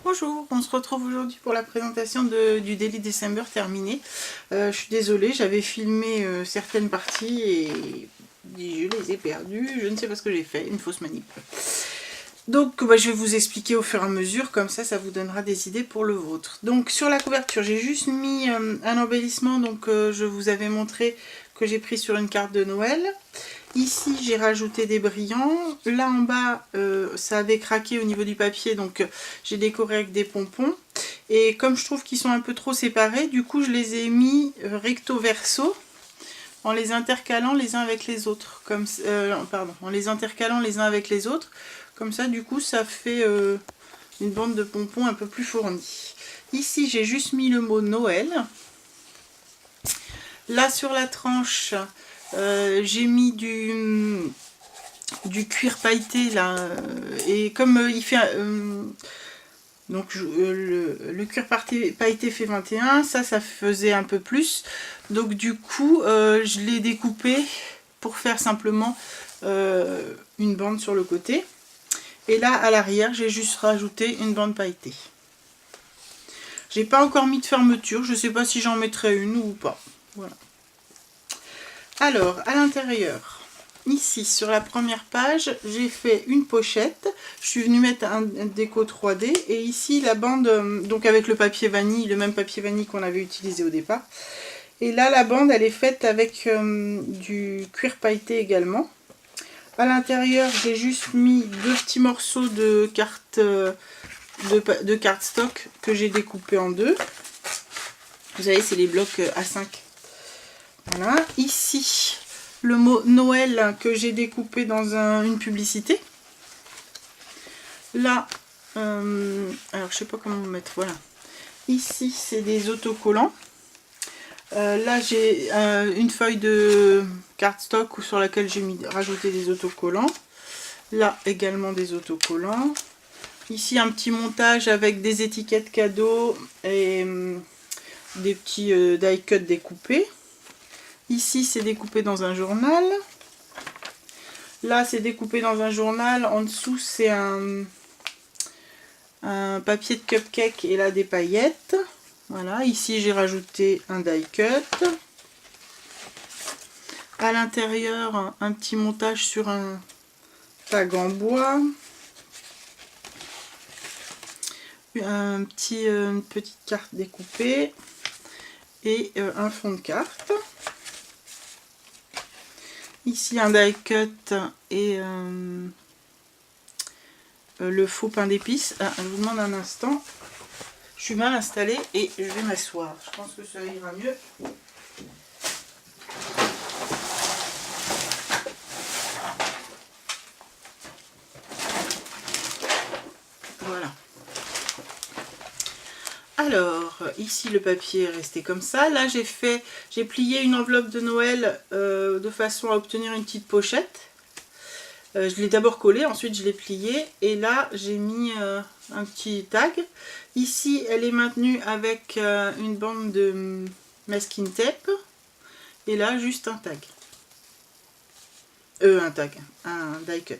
Bonjour, on se retrouve aujourd'hui pour la présentation du Daily December terminé. Je suis désolée, j'avais filmé certaines parties et je les ai perdues. Je ne sais pas ce que j'ai fait, une fausse manip. Donc je vais vous expliquer au fur et à mesure, comme ça vous donnera des idées pour le vôtre. Donc sur la couverture, j'ai juste mis un embellissement, donc je vous avais montré que j'ai pris sur une carte de Noël. Ici j'ai rajouté des brillants, là en bas ça avait craqué au niveau du papier, donc j'ai décoré avec des pompons. Et comme je trouve qu'ils sont un peu trop séparés, du coup je les ai mis recto verso, en les intercalant les uns avec les autres, en les intercalant les uns avec les autres, comme ça du coup ça fait une bande de pompons un peu plus fournie. Ici j'ai juste mis le mot Noël. Là sur la tranche j'ai mis du cuir pailleté là, et comme il fait donc le cuir pailleté fait 21, ça faisait un peu plus, donc du coup je l'ai découpé pour faire simplement une bande sur le côté, et là à l'arrière j'ai juste rajouté une bande pailletée. J'ai pas encore mis de fermeture, je sais pas si j'en mettrai une ou pas. Voilà. Alors à l'intérieur, ici sur la première page, j'ai fait une pochette. Je suis venue mettre un déco 3D, et ici la bande, donc avec le papier vanille, le même papier vanille qu'on avait utilisé au départ. Et là la bande elle est faite avec du cuir pailleté également. À l'intérieur j'ai juste mis deux petits morceaux de carte de cardstock que j'ai découpé en deux. Vous savez, c'est les blocs A5. Voilà, ici le mot Noël que j'ai découpé dans une publicité. Là, alors je sais pas comment mettre, voilà. Ici c'est des autocollants. Là j'ai une feuille de cardstock sur laquelle j'ai rajouté des autocollants. Là également des autocollants. Ici un petit montage avec des étiquettes cadeaux et des petits die cut découpés. Ici c'est découpé dans un journal. Là c'est découpé dans un journal. En dessous c'est un papier de cupcake et là des paillettes. Voilà, ici j'ai rajouté un die cut. À l'intérieur un petit montage sur un tag en bois. Une petite carte découpée et un fond de carte. Ici un die cut et le faux pain d'épices. Ah, je vous demande un instant, je suis mal installée et je vais m'asseoir, je pense que ça ira mieux. Voilà. Alors ici le papier est resté comme ça. Là j'ai plié une enveloppe de Noël de façon à obtenir une petite pochette. Je l'ai d'abord collé, ensuite je l'ai plié, et là j'ai mis un petit tag. Ici elle est maintenue avec une bande de masking tape, et là juste un tag. Un die cut.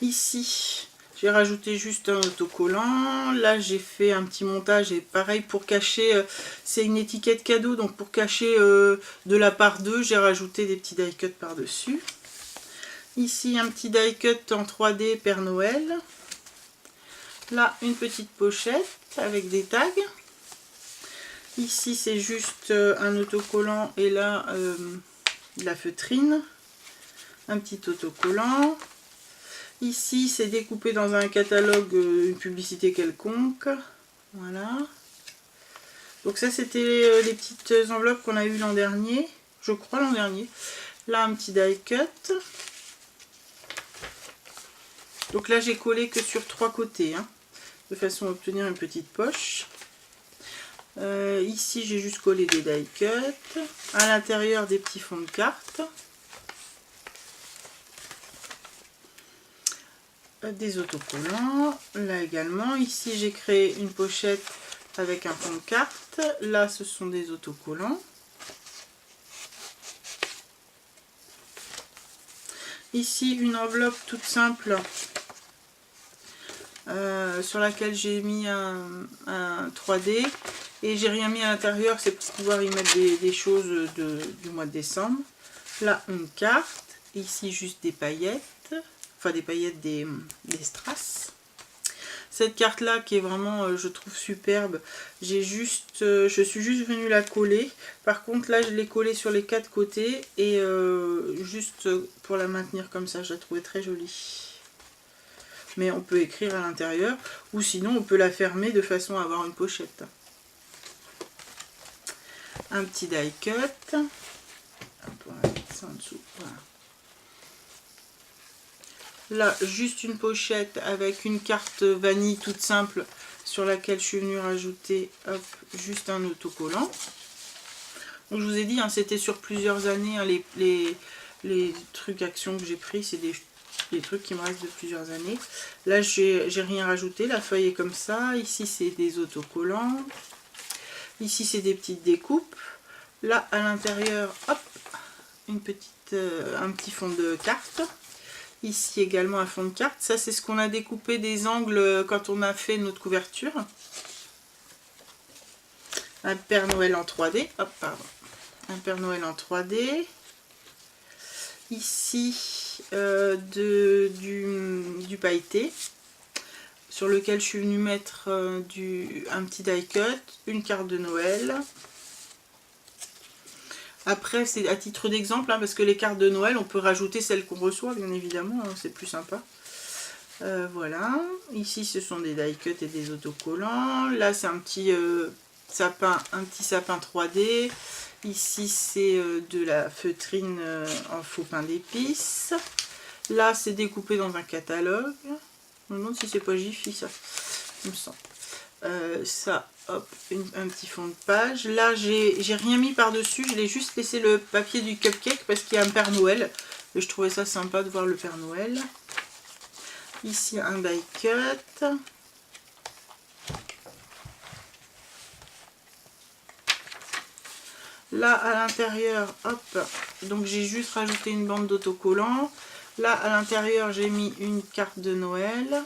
Ici j'ai rajouté juste un autocollant. Là j'ai fait un petit montage, et pareil pour cacher, c'est une étiquette cadeau, donc pour cacher de la part 2, j'ai rajouté des petits die cut par dessus. Ici un petit die cut en 3D Père Noël. Là une petite pochette avec des tags. Ici c'est juste un autocollant, et là de la feutrine. Un petit autocollant. Ici c'est découpé dans un catalogue, une publicité quelconque. Voilà. Donc ça c'était les petites enveloppes qu'on a eues l'an dernier. Je crois l'an dernier. Là un petit die cut. Donc là j'ai collé que sur 3 côtés, hein, de façon à obtenir une petite poche. Ici j'ai juste collé des die cut. À l'intérieur des petits fonds de carte. Des autocollants. Là également. Ici j'ai créé une pochette avec un fond de carte. Là ce sont des autocollants. Ici une enveloppe toute simple sur laquelle j'ai mis un 3D et j'ai rien mis à l'intérieur, c'est pour pouvoir y mettre des choses du mois de décembre. Là une carte, ici juste des paillettes, enfin des paillettes, des strass. Cette carte là qui est vraiment je trouve superbe, je suis juste venue la coller. Par contre là je l'ai collée sur les 4 côtés et juste pour la maintenir comme ça, je la trouvais très jolie. Mais on peut écrire à l'intérieur ou sinon on peut la fermer de façon à avoir une pochette. Un petit die cut. On va mettre ça en dessous. Voilà. Là, juste une pochette avec une carte vanille toute simple sur laquelle je suis venue rajouter hop, juste un autocollant. Donc je vous ai dit, hein, c'était sur plusieurs années, hein, les trucs actions que j'ai pris, c'est des trucs qui me restent de plusieurs années. Là, j'ai rien rajouté, la feuille est comme ça. Ici, c'est des autocollants. Ici, c'est des petites découpes. Là, à l'intérieur, hop, un petit fond de carte. Ici également un fond de carte. Ça, c'est ce qu'on a découpé des angles quand on a fait notre couverture. Un Père Noël en 3D. Hop, pardon. Un Père Noël en 3D. Ici, du pailleté, sur lequel je suis venue mettre un petit die cut, une carte de Noël. Après, c'est à titre d'exemple, hein, parce que les cartes de Noël, on peut rajouter celles qu'on reçoit, bien évidemment, hein, c'est plus sympa. Voilà. Ici, ce sont des die cut et des autocollants. Là, c'est un petit sapin 3D. Ici, c'est de la feutrine en faux pain d'épices. Là, c'est découpé dans un catalogue. Je me demande si c'est pas Jiffy, ça. Il me semble. Ça, hop, un petit fond de page. Là, j'ai rien mis par-dessus. Je l'ai juste laissé le papier du cupcake parce qu'il y a un Père Noël. Et je trouvais ça sympa de voir le Père Noël. Ici, un die cut. Là, à l'intérieur, hop, donc j'ai juste rajouté une bande d'autocollants. Là, à l'intérieur, j'ai mis une carte de Noël.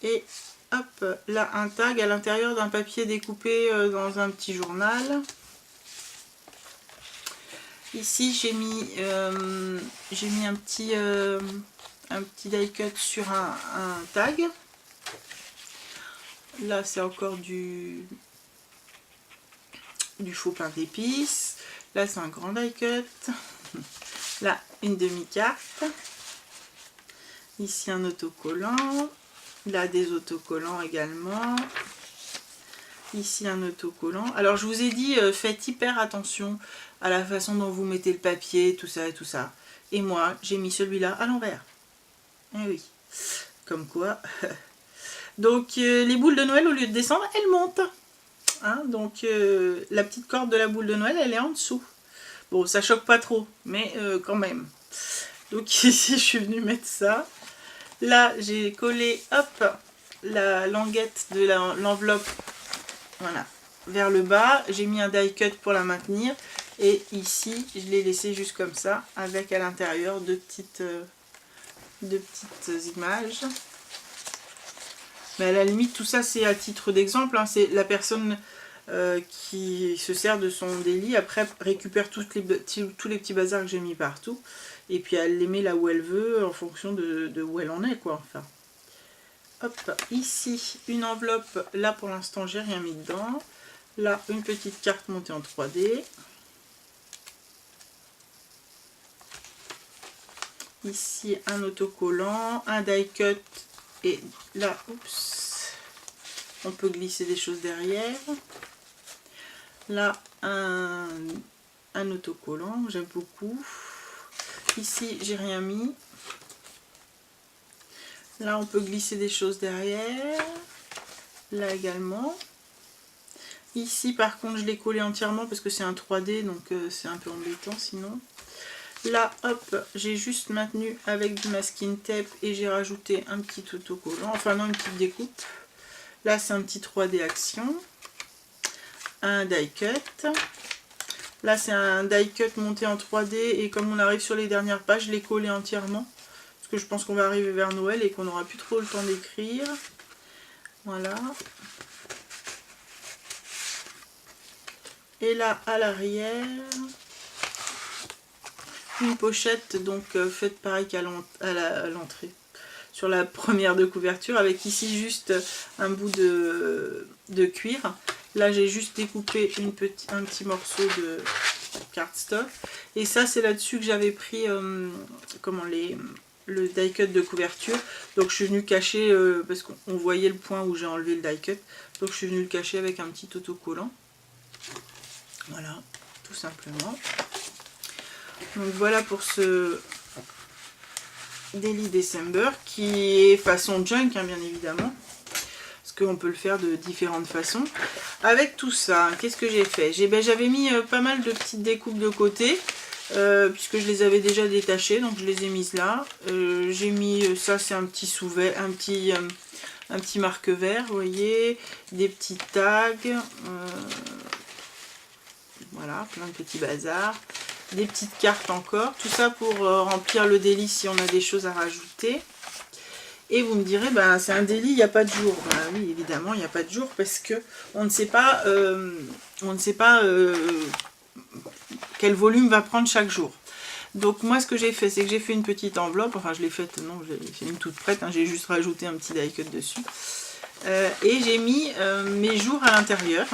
Et hop, là, un tag à l'intérieur d'un papier découpé dans un petit journal. Ici, j'ai mis un petit die cut sur un tag. Là, c'est encore du faux pain d'épices. Là, c'est un grand die cut. Là, une demi-carte. Ici, un autocollant. Là, des autocollants également. Ici, un autocollant. Alors, je vous ai dit, faites hyper attention à la façon dont vous mettez le papier, tout ça et tout ça. Et moi, j'ai mis celui-là à l'envers. Eh oui, comme quoi. Donc, les boules de Noël, au lieu de descendre, elles montent. Hein, donc, la petite corde de la boule de Noël, elle est en dessous. Bon, ça choque pas trop, mais quand même. Donc, ici, je suis venue mettre ça. Là, j'ai collé, hop, la languette de l'enveloppe, voilà, vers le bas. J'ai mis un die cut pour la maintenir. Et ici, je l'ai laissé juste comme ça, avec à l'intérieur deux petites images. Mais à la limite, tout ça, c'est à titre d'exemple. Hein, c'est la personne qui se sert de son délit. Après, récupère tous les petits bazars que j'ai mis partout. Et puis, elle les met là où elle veut, en fonction de où elle en est, quoi. Enfin. Hop, ici, une enveloppe. Là, pour l'instant, j'ai rien mis dedans. Là, une petite carte montée en 3D. Ici, un autocollant, un die cut. Et là, oups, on peut glisser des choses derrière. Là, un autocollant, j'aime beaucoup. Ici, j'ai rien mis. Là, on peut glisser des choses derrière. Là également. Ici, par contre, je l'ai collé entièrement parce que c'est un 3D, donc c'est un peu embêtant sinon. Là, hop, j'ai juste maintenu avec du masking tape et j'ai rajouté un petit autocollant, enfin non, une petite découpe. Là, c'est un petit 3D action. Un die cut. Là, c'est un die cut monté en 3D et comme on arrive sur les dernières pages, je l'ai collé entièrement parce que je pense qu'on va arriver vers Noël et qu'on n'aura plus trop le temps d'écrire. Voilà. Et là, à l'arrière, une pochette donc faite pareil qu'à l'entrée, sur la première de couverture, avec ici juste un bout de cuir. Là, j'ai juste découpé un petit morceau de cardstock. Et ça, c'est là-dessus que j'avais pris le die cut de couverture. Donc, je suis venue cacher, parce qu'on voyait le point où j'ai enlevé le die cut. Donc, je suis venue le cacher avec un petit autocollant. Voilà, tout simplement. Donc voilà pour ce Daily December qui est façon junk, hein, bien évidemment. Parce qu'on peut le faire de différentes façons. Avec tout ça, qu'est-ce que j'ai fait? J'avais mis pas mal de petites découpes de côté. Puisque je les avais déjà détachées, donc je les ai mises là. J'ai mis, ça c'est un petit sous-vêt, un petit marque-vert, vous voyez. Des petits tags. Voilà, plein de petits bazars. Des petites cartes encore. Tout ça pour remplir le daily si on a des choses à rajouter. Et vous me direz, bah, c'est un daily, il n'y a pas de jour. Bah, oui, évidemment, il n'y a pas de jour parce que on ne sait pas, quel volume va prendre chaque jour. Donc moi, ce que j'ai fait, c'est que j'ai fait une petite enveloppe. Enfin, je l'ai faite, non, j'ai mis toute prête. Hein, j'ai juste rajouté un petit die cut dessus. Et j'ai mis mes jours à l'intérieur.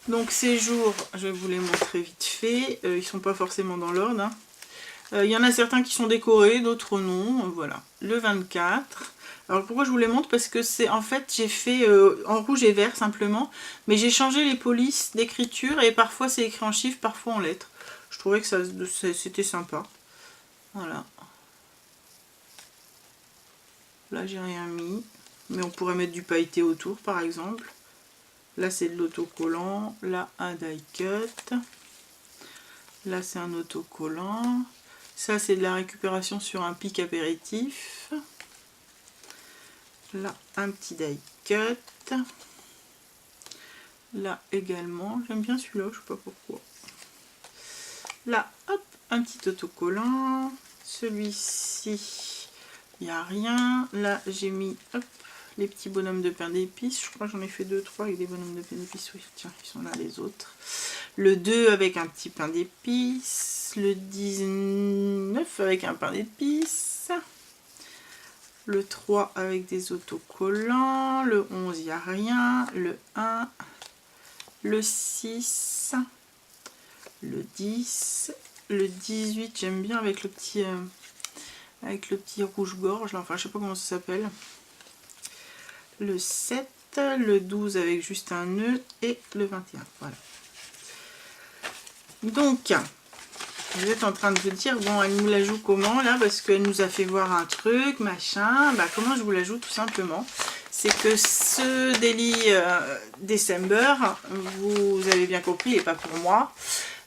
Donc ces jours, je vais vous les montrer vite fait, ils sont pas forcément dans l'ordre. Hein. Il y en a certains qui sont décorés, d'autres non. Voilà, le 24. Alors pourquoi je vous les montre? Parce que c'est en fait j'ai fait en rouge et vert simplement, mais j'ai changé les polices d'écriture et parfois c'est écrit en chiffres, parfois en lettres. Je trouvais que c'était sympa. Voilà. Là j'ai rien mis, mais on pourrait mettre du pailleté autour par exemple. Là c'est de l'autocollant, là un die cut, là c'est un autocollant, ça c'est de la récupération sur un pic apéritif, là un petit die cut, là également, j'aime bien celui-là, je sais pas pourquoi. Là hop, un petit autocollant, celui-ci il n'y a rien, là j'ai mis hop, les petits bonhommes de pain d'épices, je crois que j'en ai fait 2-3 avec des bonhommes de pain d'épices, oui, tiens, ils sont là les autres. Le 2 avec un petit pain d'épices, le 19 avec un pain d'épices, le 3 avec des autocollants, le 11 il n'y a rien, le 1, le 6, le 10, le 18 j'aime bien avec le petit rouge-gorge, enfin je sais pas comment ça s'appelle. Le 7, le 12 avec juste un nœud et le 21. Voilà. Donc, vous êtes en train de vous dire, bon, elle nous la joue comment là? Parce qu'elle nous a fait voir un truc, machin. Bah, comment je vous la joue? Tout simplement. C'est que ce Daily December, vous avez bien compris, il n'est pas pour moi.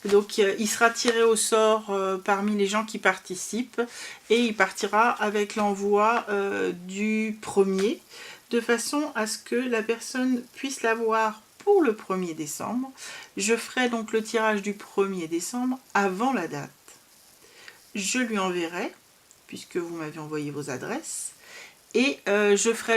Donc, il sera tiré au sort parmi les gens qui participent. Et il partira avec l'envoi du premier. De façon à ce que la personne puisse l'avoir pour le 1er décembre. Je ferai donc le tirage du 1er décembre avant la date. Je lui enverrai, puisque vous m'avez envoyé vos adresses, et je ferai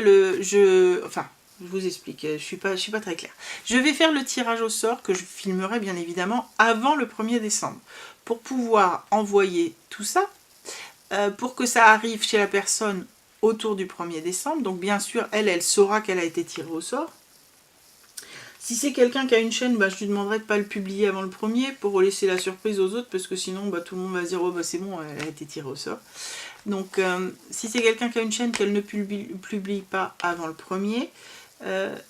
enfin, je vous explique, je suis pas très claire. Je vais faire le tirage au sort que je filmerai bien évidemment avant le 1er décembre, pour pouvoir envoyer tout ça, pour que ça arrive chez la personne autour du 1er décembre. Donc bien sûr, elle saura qu'elle a été tirée au sort. Si c'est quelqu'un qui a une chaîne, bah, je lui demanderai de ne pas le publier avant le 1er pour laisser la surprise aux autres, parce que sinon bah, tout le monde va se dire oh bah c'est bon, elle a été tirée au sort. Donc si c'est quelqu'un qui a une chaîne, qu'elle ne publie pas avant le 1er,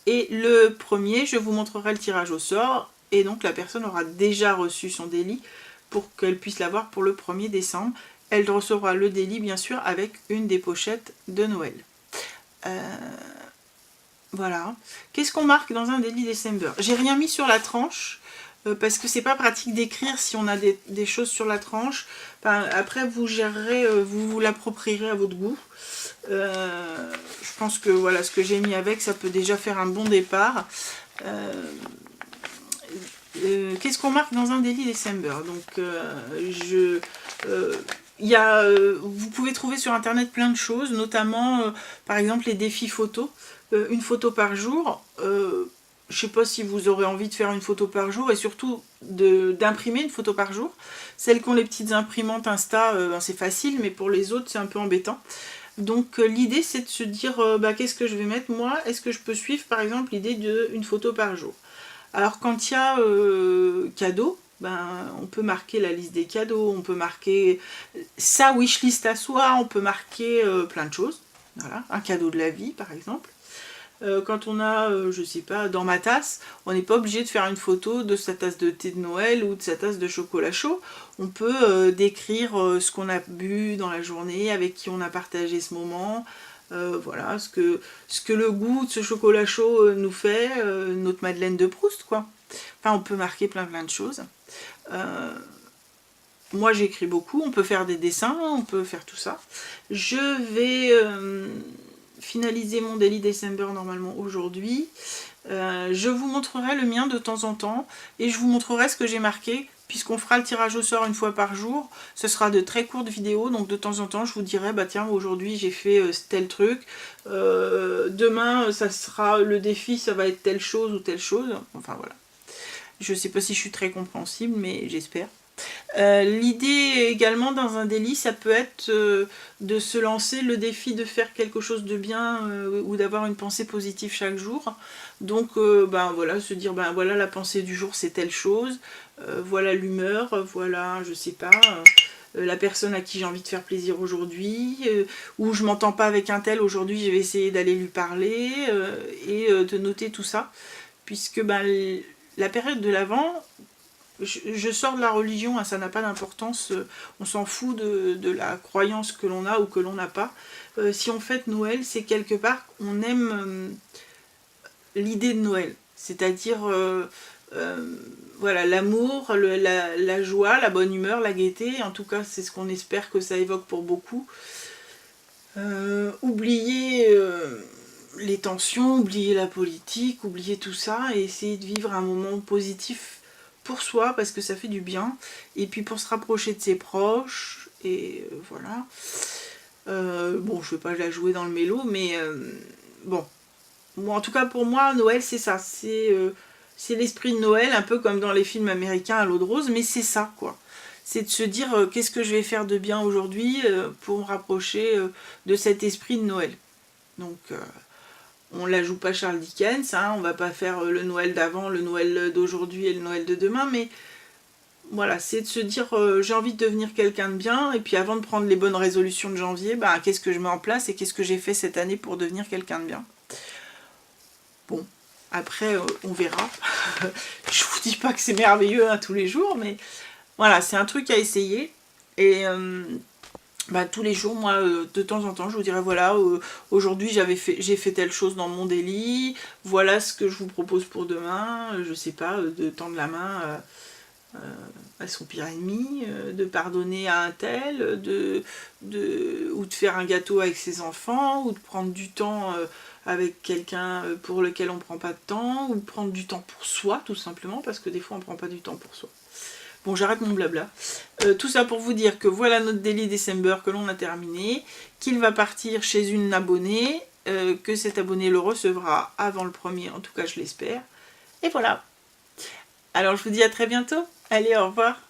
et le 1er, je vous montrerai le tirage au sort, et donc la personne aura déjà reçu son délit pour qu'elle puisse l'avoir pour le 1er décembre. Elle recevra le délit bien sûr avec une des pochettes de Noël. Voilà. Qu'est-ce qu'on marque dans un Daily December? J'ai rien mis sur la tranche parce que c'est pas pratique d'écrire si on a des choses sur la tranche. Enfin, après vous gérerez, vous l'approprierez à votre goût. Je pense que voilà, ce que j'ai mis avec, ça peut déjà faire un bon départ. Qu'est-ce qu'on marque dans un Daily December? Donc vous pouvez trouver sur internet plein de choses, notamment par exemple les défis photos, une photo par jour. Je sais pas si vous aurez envie de faire une photo par jour et surtout d'imprimer une photo par jour. Celles qui ont les petites imprimantes Insta, c'est facile, mais pour les autres c'est un peu embêtant. Donc l'idée c'est de se dire qu'est-ce que je vais mettre moi, est-ce que je peux suivre par exemple l'idée d'une photo par jour. Alors quand il y a cadeaux, on peut marquer la liste des cadeaux, on peut marquer sa wishlist à soi, on peut marquer plein de choses. Voilà, un cadeau de la vie par exemple. Quand on a, je sais pas, dans ma tasse, on n'est pas obligé de faire une photo de sa tasse de thé de Noël ou de sa tasse de chocolat chaud. On peut décrire ce qu'on a bu dans la journée, avec qui on a partagé ce moment. Voilà, ce que le goût de ce chocolat chaud nous fait, notre Madeleine de Proust, quoi. Enfin, on peut marquer plein de choses. Moi, j'écris beaucoup, on peut faire des dessins, on peut faire tout ça. Je vais finaliser mon Daily December normalement aujourd'hui. Je vous montrerai le mien de temps en temps et je vous montrerai ce que j'ai marqué puisqu'on fera le tirage au sort une fois par jour. Ce sera de très courtes vidéos, donc de temps en temps je vous dirai tiens, aujourd'hui j'ai fait tel truc, demain ça sera le défi, ça va être telle chose ou telle chose, enfin voilà. Je sais pas si je suis très compréhensible, mais j'espère. L'idée également dans un daily, ça peut être de se lancer le défi de faire quelque chose de bien ou d'avoir une pensée positive chaque jour. Donc voilà, se dire voilà, la pensée du jour c'est telle chose, voilà l'humeur, voilà je sais pas, la personne à qui j'ai envie de faire plaisir aujourd'hui, ou je m'entends pas avec un tel aujourd'hui, je vais essayer d'aller lui parler et de noter tout ça, puisque la période de l'Avent, je sors de la religion, hein, ça n'a pas d'importance, on s'en fout de la croyance que l'on a ou que l'on n'a pas. Si on fête Noël, c'est quelque part, on aime l'idée de Noël, c'est-à-dire voilà, l'amour, la joie, la bonne humeur, la gaieté, en tout cas c'est ce qu'on espère que ça évoque pour beaucoup. Oublier les tensions, oublier la politique, oublier tout ça et essayer de vivre un moment positif pour soi parce que ça fait du bien et puis pour se rapprocher de ses proches et voilà. Bon, je vais pas la jouer dans le mélo, mais bon, en tout cas pour moi Noël c'est ça, c'est l'esprit de Noël, un peu comme dans les films américains à l'eau de rose, mais c'est ça quoi. C'est de se dire qu'est-ce que je vais faire de bien aujourd'hui pour me rapprocher de cet esprit de Noël. Donc on la joue pas Charles Dickens, hein, on va pas faire le Noël d'avant, le Noël d'aujourd'hui et le Noël de demain, mais voilà, c'est de se dire j'ai envie de devenir quelqu'un de bien, et puis avant de prendre les bonnes résolutions de janvier, qu'est-ce que je mets en place et qu'est-ce que j'ai fait cette année pour devenir quelqu'un de bien. Bon, après on verra. Je vous dis pas que c'est merveilleux tous les jours, mais voilà, c'est un truc à essayer, et tous les jours, moi, de temps en temps, je vous dirais, voilà, aujourd'hui j'ai fait telle chose dans mon daily, voilà ce que je vous propose pour demain, je sais pas, de tendre la main à son pire ennemi, de pardonner à un tel, ou de faire un gâteau avec ses enfants, ou de prendre du temps avec quelqu'un pour lequel on prend pas de temps, ou de prendre du temps pour soi, tout simplement, parce que des fois on prend pas du temps pour soi. Bon, j'arrête mon blabla. Tout ça pour vous dire que voilà notre Daily December que l'on a terminé, qu'il va partir chez une abonnée, que cet abonné le recevra avant le 1er, en tout cas je l'espère. Et voilà. Alors je vous dis à très bientôt. Allez, au revoir.